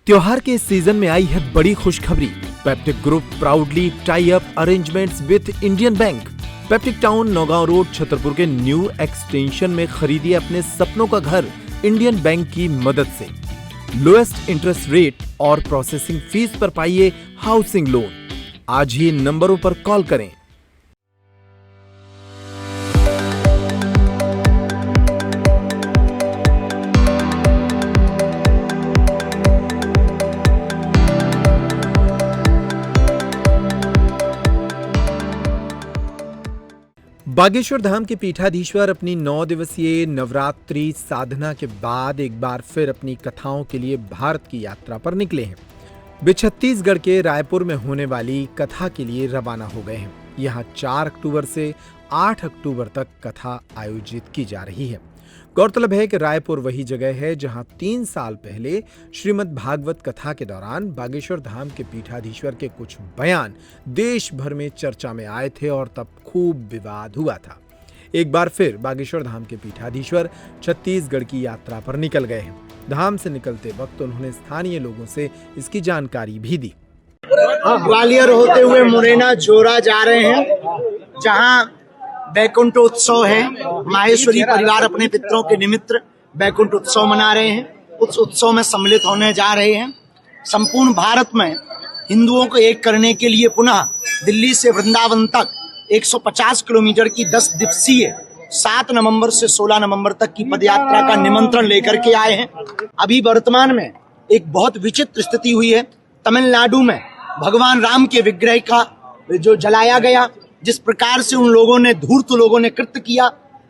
त्योहार के इस सीजन में आई है बड़ी खुशखबरी। Peptic group proudly tie up arrangements with Indian bank. Peptic town Naugaon road Chhatarpur के न्यू एक्सटेंशन में खरीदिए अपने सपनों का घर इंडियन बैंक की मदद से। लोएस्ट इंटरेस्ट रेट और प्रोसेसिंग फीस पर पाइए हाउसिंग लोन। आज ही इन नंबरों पर कॉल करें। बागेश्वर धाम के पीठाधीश्वर अपनी 9 दिवसीय नवरात्रि साधना के बाद एक बार फिर अपनी कथाओं के लिए भारत की यात्रा पर निकले हैं। वे छत्तीसगढ़ के रायपुर में होने वाली कथा के लिए रवाना हो गए हैं। यहाँ 4 अक्टूबर से 8 अक्टूबर तक कथा आयोजित की जा रही है। गौरतलब है कि रायपुर वही जगह है जहां 3 साल पहले श्रीमद् भागवत कथा के दौरान बागेश्वर धाम के पीठाधीश्वर के कुछ बयान देश भर में चर्चा में आए थे और तब खूब विवाद हुआ था। एक बार फिर बागेश्वर धाम के पीठाधीश्वर छत्तीसगढ़ की यात्रा पर निकल गए हैं। धाम से निकलते वक्त उन्होंने स्थानीय लोगों से इसकी जानकारी भी दी। ग्वालियर होते हुए मुरैना जोरा जा रहे हैं, जहां बैकुंठ उत्सव है। माहेश्वरी परिवार अपने पितरों के निमित्त बैकुंठ उत्सव मना रहे हैं। उस उत्सव में सम्मिलित होने जा रहे हैं। संपूर्ण भारत में हिंदुओं को एक करने के लिए पुनः दिल्ली से वृंदावन तक 150 किलोमीटर की 10 दिवसीय 7 नवंबर से 16 नवंबर तक की पदयात्रा का निमंत्रण लेकर के आए हैं। अभी वर्तमान में एक बहुत विचित्र स्थिति हुई है। तमिलनाडु में भगवान राम के विग्रह का जो जलाया गया, जिस प्रकार से उन लोगों ने धूर्त लोगों ने कृत्य किया,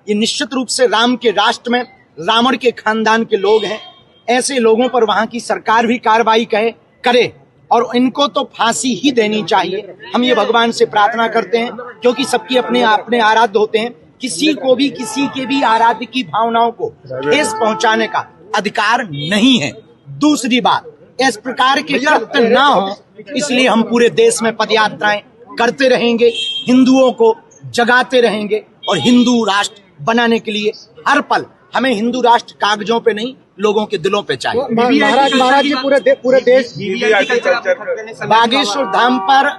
ये निश्चित रूप से राम के राष्ट्र में रावण के खानदान के लोग हैं। ऐसे लोगों पर वहां की सरकार भी कार्रवाई करे और इनको तो फांसी ही देनी चाहिए। हम ये भगवान से प्रार्थना करते हैं, क्योंकि सबके अपने अपने आराध्य होते हैं। किसी को भी किसी के भी आराध्य की भावनाओं को ठेस पहुंचाने का अधिकार नहीं है। दूसरी बात, इस प्रकार के कृत्य ना हो, इसलिए हम पूरे देश में पदयात्राएं करते रहेंगे, हिंदुओं को जगाते रहेंगे और हिंदू राष्ट्र बनाने के लिए हर पल हमें हिंदू राष्ट्र कागजों पे नहीं, लोगों के दिलों पे चाहिए। महाराज जी पूरे देश बागेश्वर धाम पर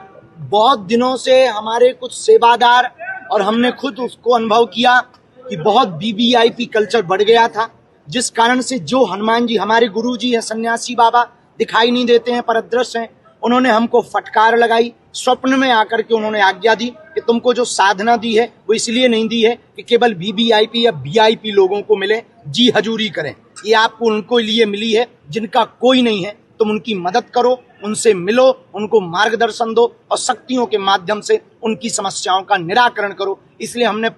बहुत दिनों से हमारे कुछ सेवादार और हमने खुद उसको अनुभव किया कि बहुत वीवीआईपी कल्चर बढ़ गया था, जिस कारण से जो हनुमान जी हमारे गुरु जी हैं, सन्यासी बाबा दिखाई नहीं देते हैं, पर अदृश्य हैं, उन्होंने हमको फटकार लगाई। स्वप्न में आकर के उन्होंने आज्ञा दी कि तुमको जो साधना दी है वो इसलिए नहीं दी है कि केवल वीवीआईपी या वीआईपी लोगों को मिले, जी हजूरी करें। ये आपको उनको लिए मिली है जिनका कोई नहीं है। तुम उनकी मदद करो, उनसे मिलो, उनको मार्गदर्शन दो और शक्तियों के माध्यम से उनकी समस्याओं का निराकरण करो। इसलिए हमने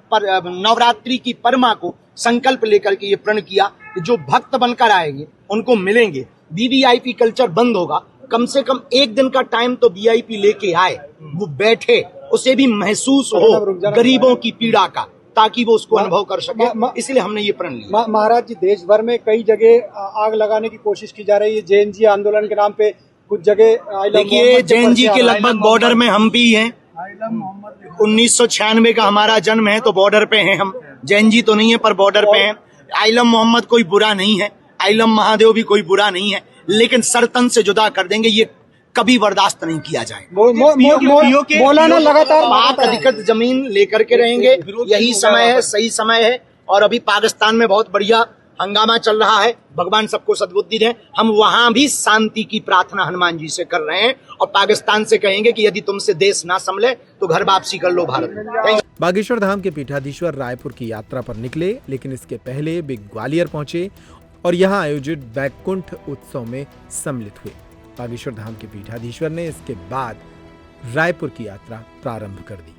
नवरात्रि की परमा को संकल्प लेकर के ये प्रण किया कि जो भक्त बनकर आएंगे उनको मिलेंगे। वीवीआईपी कल्चर बंद होगा। कम से कम एक दिन का टाइम तो वीआईपी लेके आए, वो बैठे, उसे भी महसूस हो गरीबों की पीड़ा का, ताकि वो उसको अनुभव कर सके। इसलिए हमने ये प्रण लिया। महाराज जी, देश भर में कई जगह आग लगाने की कोशिश की जा रही है। जैन जी आंदोलन के नाम पे कुछ जगह देखिए, जैन जी के लगभग बॉर्डर में हम भी हैं। 1996 का हमारा जन्म है, तो बॉर्डर पे हैं हम। जैन जी तो नहीं है पर बॉर्डर पे हैं। आइलम मोहम्मद कोई बुरा नहीं है, आइलम महादेव भी कोई बुरा नहीं है, लेकिन सरतन से जुदा कर देंगे, ये कभी बर्दाश्त नहीं किया जाए। मौलाना लगातार पाक अधिकृत जमीन लेकर के रहेंगे। यही समय है, सही समय है। और अभी पाकिस्तान में बहुत बढ़िया हंगामा चल रहा है। भगवान सबको सद्बुद्धि दें। हम वहां भी शांति की प्रार्थना हनुमान जी से कर रहे हैं और पाकिस्तान से कहेंगे कि यदि तुमसे देश ना संभले तो घर वापसी कर लो भारत में। बागेश्वर धाम के पीठाधीश्वर रायपुर की यात्रा पर निकले, लेकिन इसके पहले वे ग्वालियर पहुंचे और यहां आयोजित बैकुंठ उत्सव में सम्मिलित हुए। बागेश्वर धाम के पीठाधीश्वर ने इसके बाद रायपुर की यात्रा प्रारंभ कर दी।